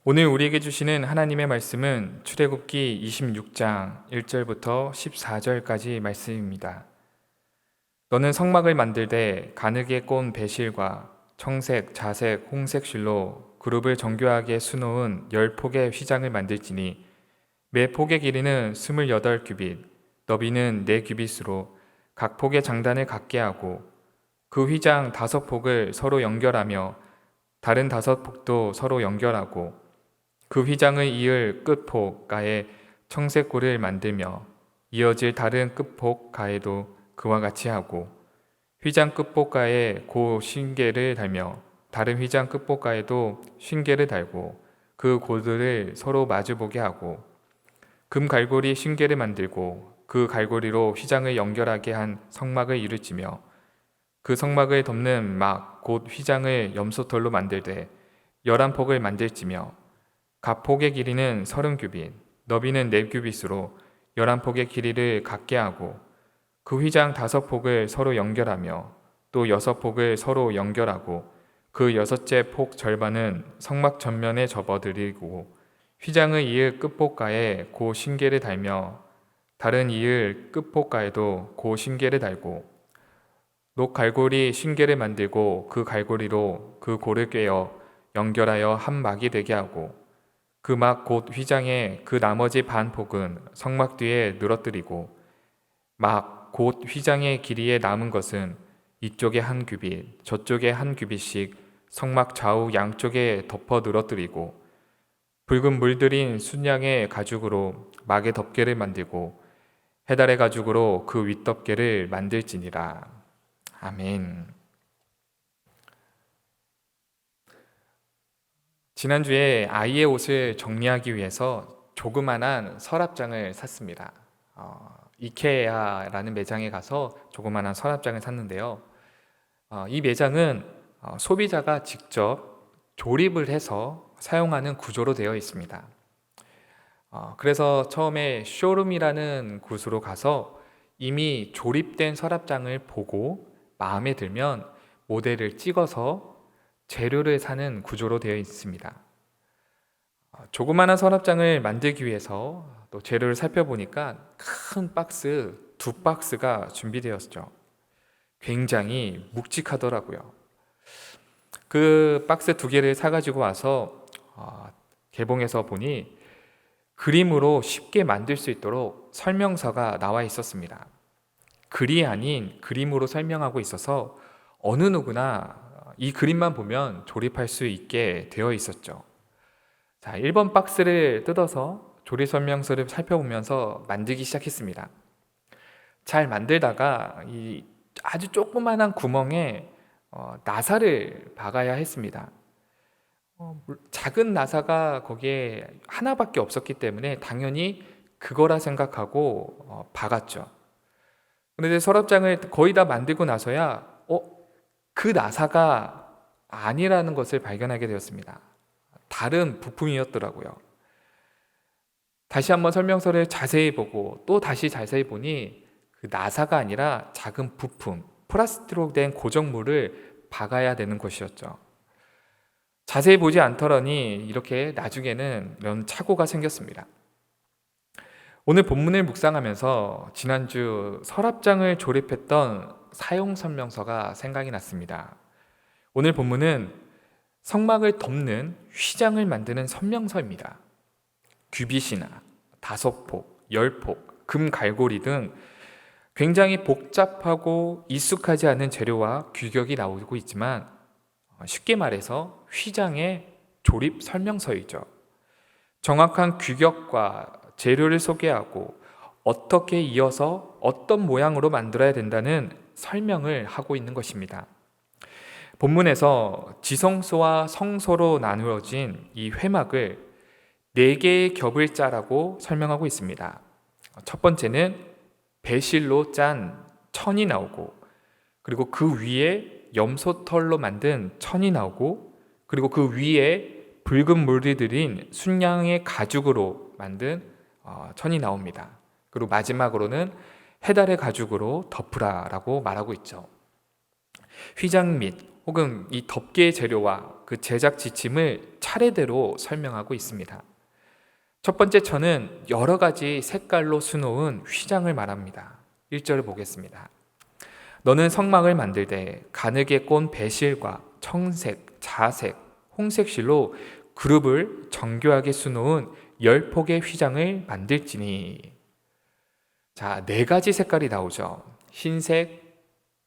오늘 우리에게 주시는 하나님의 말씀은 출애굽기 26장 1절부터 14절까지 말씀입니다. 너는 성막을 만들되 가느게 꼰 배실과 청색, 자색, 홍색 실로 그룹을 정교하게 수놓은 10폭의 휘장을 만들지니 매 폭의 길이는 28규빗, 너비는 4규빗으로 각 폭의 장단을 같게 하고 그 휘장 5폭을 서로 연결하며 다른 5폭도 서로 연결하고 그 휘장을 이을 끝폭 가에 청색고를 만들며 이어질 다른 끝폭 가에도 그와 같이 하고 휘장 끝폭 가에 고 신계를 달며 다른 휘장 끝폭 가에도 신계를 달고 그 고들을 서로 마주보게 하고 금 갈고리 신계를 만들고 그 갈고리로 휘장을 연결하게 한 성막을 이루지며 그 성막을 덮는 막 곧 휘장을 염소털로 만들되 11폭을 만들지며 각 폭의 길이는 30규빗, 너비는 4규빗으로 11폭의 길이를 같게 하고 그 휘장 5폭을 서로 연결하며 또 6폭을 서로 연결하고 그 6째 폭 절반은 성막 전면에 접어들이고 휘장을 이을 끝폭가에 고 신계를 달며 다른 이을 끝폭가에도 고 신계를 달고 녹 갈고리 신계를 만들고 그 갈고리로 그 고를 꿰어 연결하여 한 막이 되게 하고 그 막 곧 휘장의 그 나머지 반 폭은 성막 뒤에 늘어뜨리고 막 곧 휘장의 길이에 남은 것은 이쪽에 한 규빗 저쪽에 한 규빗씩 성막 좌우 양쪽에 덮어 늘어뜨리고 붉은 물들인 순양의 가죽으로 막의 덮개를 만들고 해달의 가죽으로 그 윗덮개를 만들지니라. 아멘. 지난주에 아이의 옷을 정리하기 위해서 조그만한 서랍장을 샀습니다. 이케아라는 매장에 가서 조그만한 서랍장을 샀는데요. 이 매장은 소비자가 직접 조립을 해서 사용하는 구조로 되어 있습니다. 그래서 처음에 쇼룸이라는 곳으로 가서 이미 조립된 서랍장을 보고 마음에 들면 모델을 찍어서 재료를 사는 구조로 되어 있습니다. 조그마한 서랍장을 만들기 위해서 또 재료를 살펴보니까 큰 박스 2박스가 준비되었죠. 굉장히 묵직하더라고요. 그 박스 2개를 사가지고 와서 개봉해서 보니 그림으로 쉽게 만들 수 있도록 설명서가 나와 있었습니다. 글이 아닌 그림으로 설명하고 있어서 어느 누구나 이 그림만 보면 조립할 수 있게 되어 있었죠. 자, 1번 박스를 뜯어서 조립 설명서를 살펴보면서 만들기 시작했습니다. 잘 만들다가 이 아주 조그만한 구멍에 나사를 박아야 했습니다. 작은 나사가 거기에 하나밖에 없었기 때문에 당연히 그거라 생각하고 박았죠. 그런데 서랍장을 거의 다 만들고 나서야 그 나사가 아니라는 것을 발견하게 되었습니다. 다른 부품이었더라고요. 다시 한번 설명서를 자세히 보고 또 다시 자세히 보니 그 나사가 아니라 작은 부품, 플라스틱으로 된 고정물을 박아야 되는 것이었죠. 자세히 보지 않더라니 이렇게 나중에는 이런 착오가 생겼습니다. 오늘 본문을 묵상하면서 지난주 서랍장을 조립했던 사용 설명서가 생각이 났습니다. 오늘 본문은 성막을 덮는 휘장을 만드는 설명서입니다. 규빗이나 5폭, 10폭, 금 갈고리 등 굉장히 복잡하고 익숙하지 않은 재료와 규격이 나오고 있지만 쉽게 말해서 휘장의 조립 설명서이죠. 정확한 규격과 재료를 소개하고 어떻게 이어서 어떤 모양으로 만들어야 된다는 설명을 하고 있는 것입니다. 본문에서 지성소와 성소로 나누어진 이 회막을 4개의 겹을 짜라고 설명하고 있습니다. 첫 번째는 배실로 짠 천이 나오고, 그리고 그 위에 염소털로 만든 천이 나오고, 그리고 그 위에 붉은 물이 들인 순양의 가죽으로 만든 천이 나옵니다. 그리고 마지막으로는 해달의 가죽으로 덮으라라고 말하고 있죠. 휘장 및 혹은 이 덮개 재료와 그 제작 지침을 잘 차례대로 설명하고 있습니다. 첫 번째 천은 여러 가지 색깔로 수놓은 휘장을 말합니다. 1절을 보겠습니다. 너는 성막을 만들되 가늘게 꼰 배실과 청색, 자색, 홍색 실로 그룹을 정교하게 수놓은 10폭의 휘장을 만들지니. 자, 4가지 색깔이 나오죠. 흰색,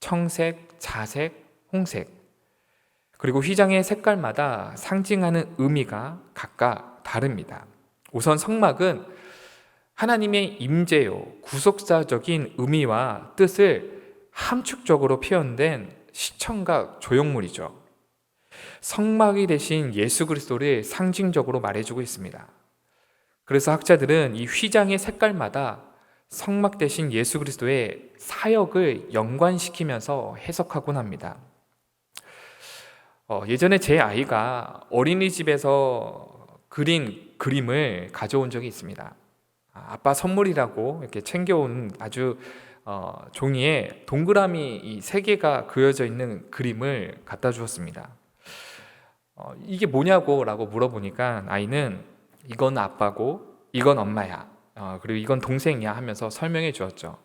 청색, 자색, 홍색. 그리고 휘장의 색깔마다 상징하는 의미가 각각 다릅니다. 우선 성막은 하나님의 임재요, 구속사적인 의미와 뜻을 함축적으로 표현된 시청각 조형물이죠. 성막이 되신 예수 그리스도를 상징적으로 말해주고 있습니다. 그래서 학자들은 이 휘장의 색깔마다 성막 대신 예수 그리스도의 사역을 연관시키면서 해석하곤 합니다. 예전에 제 아이가 어린이집에서 그린 그림을 가져온 적이 있습니다. 아빠 선물이라고 이렇게 챙겨온 아주 종이에 동그라미 이 3개가 그려져 있는 그림을 갖다 주었습니다. 이게 뭐냐고 라고 물어보니까 아이는 이건 아빠고 이건 엄마야, 그리고 이건 동생이야 하면서 설명해 주었죠.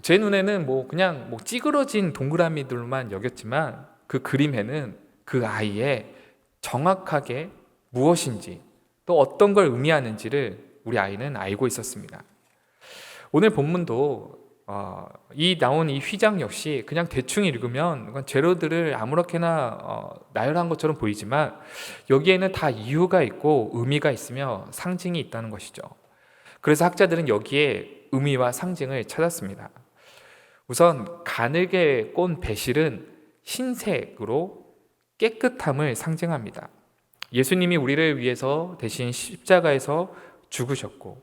제 눈에는 그냥 찌그러진 동그라미들만 여겼지만 그 그림에는 그 아이의 정확하게 무엇인지 또 어떤 걸 의미하는지를 우리 아이는 알고 있었습니다. 오늘 본문도 나온 이 휘장 역시 그냥 대충 읽으면 재료들을 아무렇게나 나열한 것처럼 보이지만 여기에는 다 이유가 있고 의미가 있으며 상징이 있다는 것이죠. 그래서 학자들은 여기에 의미와 상징을 찾았습니다. 우선 가늘게 꼰 배실은 흰색으로 깨끗함을 상징합니다. 예수님이 우리를 위해서 대신 십자가에서 죽으셨고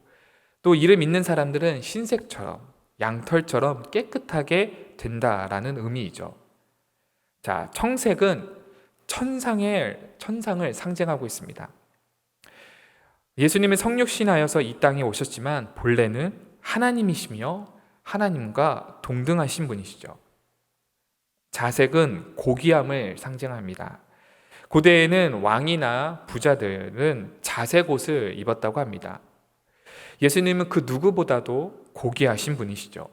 또 이를 믿는 사람들은 흰색처럼 양털처럼 깨끗하게 된다라는 의미이죠. 자, 청색은 천상을 상징하고 있습니다. 예수님은 성육신하여서 이 땅에 오셨지만 본래는 하나님이시며 하나님과 동등하신 분이시죠. 자색은 고귀함을 상징합니다. 고대에는 왕이나 부자들은 자색 옷을 입었다고 합니다. 예수님은 그 누구보다도 고귀하신 분이시죠.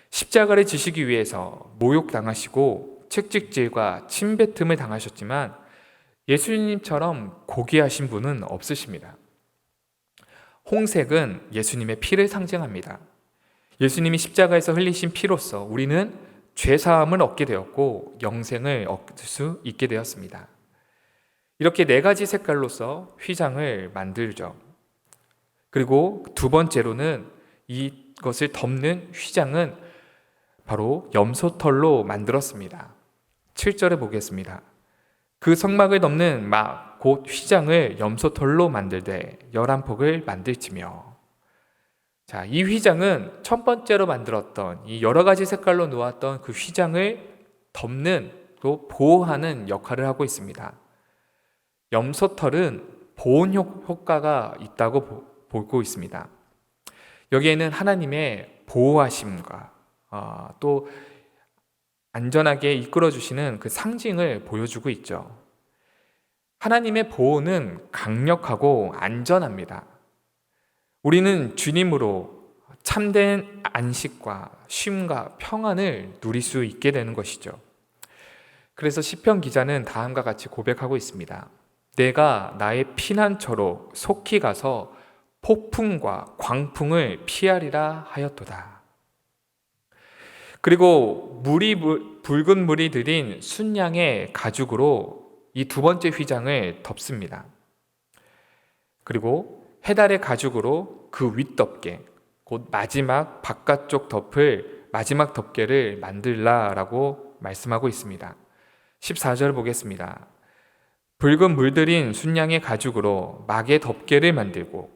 십자가를 지시기 위해서 모욕당하시고 채찍질과 침뱉음을 당하셨지만 예수님처럼 고귀하신 분은 없으십니다. 홍색은 예수님의 피를 상징합니다. 예수님이 십자가에서 흘리신 피로써 우리는 죄사함을 얻게 되었고 영생을 얻을 수 있게 되었습니다. 이렇게 4가지 색깔로서 휘장을 만들죠. 그리고 두 번째로는 이것을 덮는 휘장은 바로 염소털로 만들었습니다. 7절에 보겠습니다. 그 성막을 덮는 막 곧 휘장을 염소털로 만들되 11폭을 만들지며. 자, 이 휘장은 첫 번째로 만들었던 이 여러 가지 색깔로 놓았던 그 휘장을 덮는 또 보호하는 역할을 하고 있습니다. 염소털은 보온 효과가 있다고 보고 있습니다. 여기에는 하나님의 보호하심과 또 안전하게 이끌어 주시는 그 상징을 보여주고 있죠. 하나님의 보호는 강력하고 안전합니다. 우리는 주님으로 참된 안식과 쉼과 평안을 누릴 수 있게 되는 것이죠. 그래서 시편 기자는 다음과 같이 고백하고 있습니다. 내가 나의 피난처로 속히 가서 폭풍과 광풍을 피하리라 하였도다. 그리고 붉은 물이 들인 순양의 가죽으로 이 두 번째 휘장을 덮습니다. 그리고 해달의 가죽으로 그 윗덮개, 곧 마지막 바깥쪽 덮을 마지막 덮개를 만들라라고 말씀하고 있습니다. 14절 보겠습니다. 붉은 물들인 순양의 가죽으로 막의 덮개를 만들고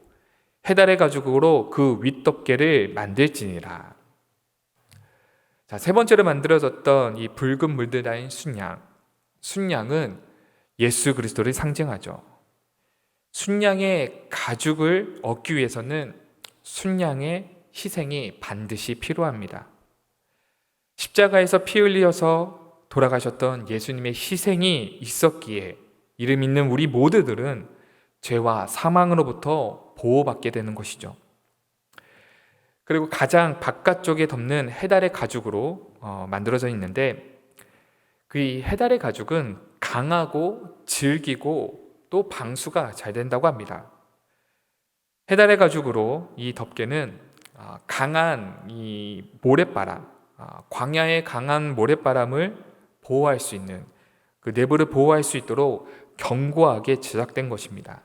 해달의 가죽으로 그 윗덮개를 만들지니라. 자, 세 번째로 만들어졌던 이 붉은 물들인 순양은 예수 그리스도를 상징하죠. 순양의 가죽을 얻기 위해서는 순양의 희생이 반드시 필요합니다. 십자가에서 피 흘리셔서 돌아가셨던 예수님의 희생이 있었기에 이를 믿는 우리 모두들은 죄와 사망으로부터 보호받게 되는 것이죠. 그리고 가장 바깥쪽에 덮는 해달의 가죽으로 만들어져 있는데, 그 해달의 가죽은 강하고 질기고 또 방수가 잘 된다고 합니다. 해달의 가죽으로 이 덮개는 강한 이 모래바람, 광야의 강한 모래바람을 보호할 수 있는, 그 내부를 보호할 수 있도록 견고하게 제작된 것입니다.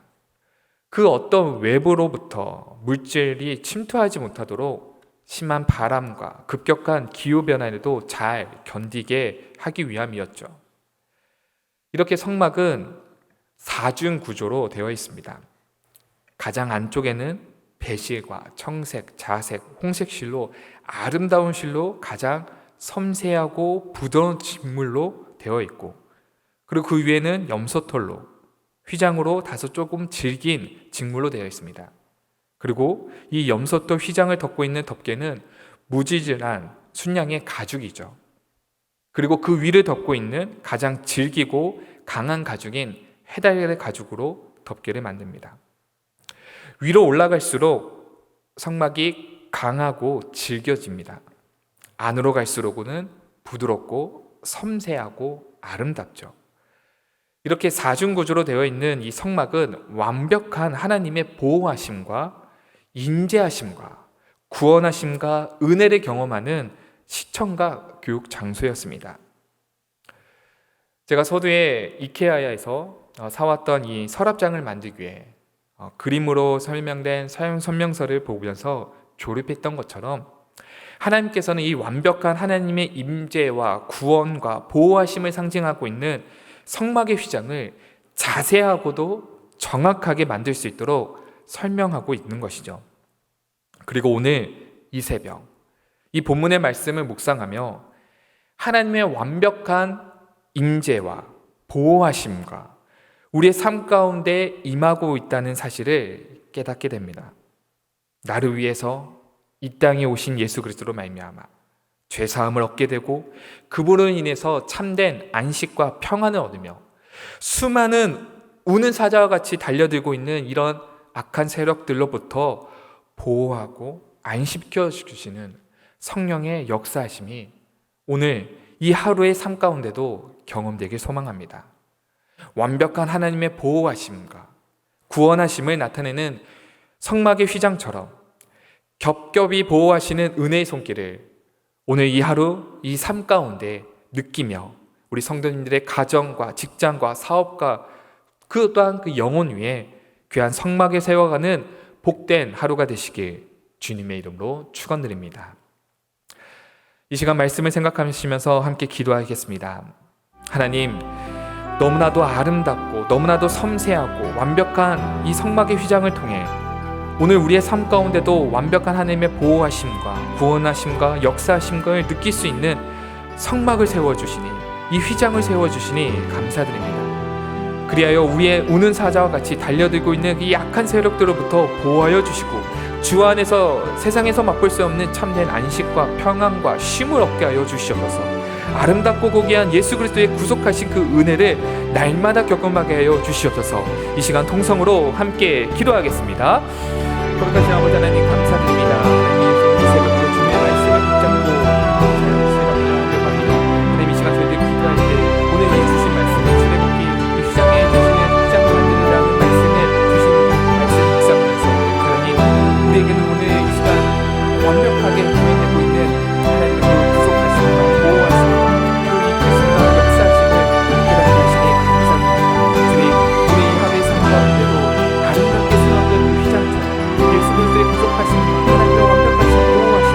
그 어떤 외부로부터 물질이 침투하지 못하도록 심한 바람과 급격한 기후 변화에도 잘 견디게 하기 위함이었죠. 이렇게 성막은 사중 구조로 되어 있습니다. 가장 안쪽에는 배실과 청색, 자색, 홍색 실로, 아름다운 실로 가장 섬세하고 부드러운 직물로 되어 있고, 그리고 그 위에는 염소털로, 휘장으로 다소 조금 질긴 직물로 되어 있습니다. 그리고 이 염소털 휘장을 덮고 있는 덮개는 무지질한 순양의 가죽이죠. 그리고 그 위를 덮고 있는 가장 질기고 강한 가죽인 해달의 가죽으로 덮개를 만듭니다. 위로 올라갈수록 성막이 강하고 질겨집니다. 안으로 갈수록은 부드럽고 섬세하고 아름답죠. 이렇게 사중구조로 되어 있는 이 성막은 완벽한 하나님의 보호하심과 인재하심과 구원하심과 은혜를 경험하는 시청과 교육 장소였습니다. 제가 서두에 이케아에서 사왔던 이 서랍장을 만들기 위해 그림으로 설명된 사용 설명서를 보면서 조립했던 것처럼, 하나님께서는 이 완벽한 하나님의 임재와 구원과 보호하심을 상징하고 있는 성막의 휘장을 자세하고도 정확하게 만들 수 있도록 설명하고 있는 것이죠. 그리고 오늘 이 새벽 이 본문의 말씀을 묵상하며 하나님의 완벽한 임재와 보호하심과 우리의 삶 가운데 임하고 있다는 사실을 깨닫게 됩니다. 나를 위해서 이 땅에 오신 예수 그리스도로 말미암아 죄사함을 얻게 되고, 그분으로 인해서 참된 안식과 평안을 얻으며 수많은 우는 사자와 같이 달려들고 있는 이런 악한 세력들로부터 보호하고 안식시켜 주시는 성령의 역사하심이 오늘 이 하루의 삶 가운데도 경험되길 소망합니다. 완벽한 하나님의 보호하심과 구원하심을 나타내는 성막의 휘장처럼 겹겹이 보호하시는 은혜의 손길을 오늘 이 하루 이 삶 가운데 느끼며 우리 성도님들의 가정과 직장과 사업과 그 또한 그 영혼 위에 귀한 성막에 세워가는 복된 하루가 되시길 주님의 이름으로 축원드립니다. 이 시간 말씀을 생각하시면서 함께 기도하겠습니다. 하나님, 너무나도 아름답고 너무나도 섬세하고 완벽한 이 성막의 휘장을 통해 오늘 우리의 삶 가운데도 완벽한 하나님의 보호하심과 구원하심과 역사하심을 느낄 수 있는 성막을 세워주시니, 이 휘장을 세워주시니 감사드립니다. 그리하여 우리의 우는 사자와 같이 달려들고 있는 이 약한 세력들로부터 보호하여 주시고, 주 안에서 세상에서 맛볼 수 없는 참된 안식과 평안과 쉼을 얻게 하여 주시옵소서. 아름답고 고귀한 예수 그리스도의 구속하신 그 은혜를 날마다 경험하게 하여 주시옵소서. 이 시간 통성으로 함께 기도하겠습니다. 거룩하신 아버지 하나님 감사드립니다. 하나님, 이 새벽도 주님의 말씀을 붙잡고 사용하시라고 하나님, 이 시간 저희들 기도할 때 오늘 주신 말씀을 출애굽기 이 휘장에 주시는 휘장을 만드리라는 말씀을 주신 말씀 묵상하면서 하나님, 우리에게는 오늘 이 시간 완벽하게 구현되고 있는 하나님의 그 구속하심과 보호하심과 그이 크심과 역사하심을 깨닫게 하시니 감사드립니다. 주님, 우리 이 하루의 삶 가운데도 아름답게 세워진 휘장처럼 예수 그리스도의 구속하심, 하나님의 완벽하신 보호하심,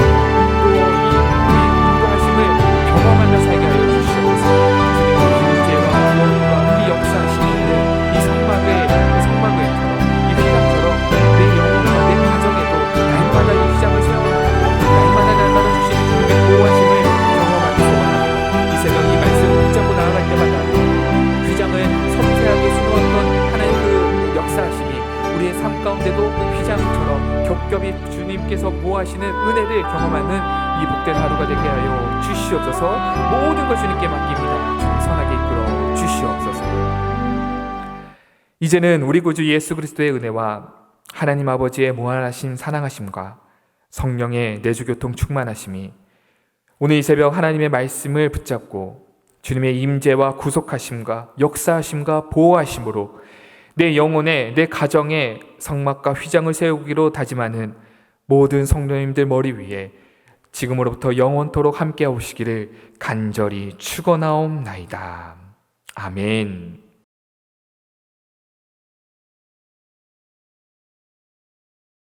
또 이 인도하심을 경험하며 살게 하여 주시옵소서. 주님의 임재와 구원과 그 역사하심이 있는 이 성막을 이 휘장처럼 내 영혼과 내 가정에도 날마다 이 휘장을 세워나가고 날마다 주시는 주님의 보호하심을 경험하기 소원합니다. 이 새벽 이 말씀을 붙잡고 나아갈 때마다 휘장을 섬세하게 수놓았던 하나님 그 역사하심이 우리의 삶 가운데도 휘장처럼 겹겹이 주님께서 보호하시는 은혜를 경험하는 이 복된 하루가 되게 하여 주시옵소서. 모든 것 주님께 맡깁니다. 주님 선하게 이끌어 주시옵소서. 이제는 우리 구주 예수 그리스도의 은혜와 하나님 아버지의 무한하신 사랑하심과 성령의 내주교통 충만하심이 오늘 이 새벽 하나님의 말씀을 붙잡고 주님의 임재와 구속하심과 역사하심과 보호하심으로 내 영혼에, 내 가정에 성막과 휘장을 세우기로 다짐하는 모든 성도님들 머리 위에 지금으로부터 영원토록 함께 하시기를 간절히 축원하옵나이다. 아멘.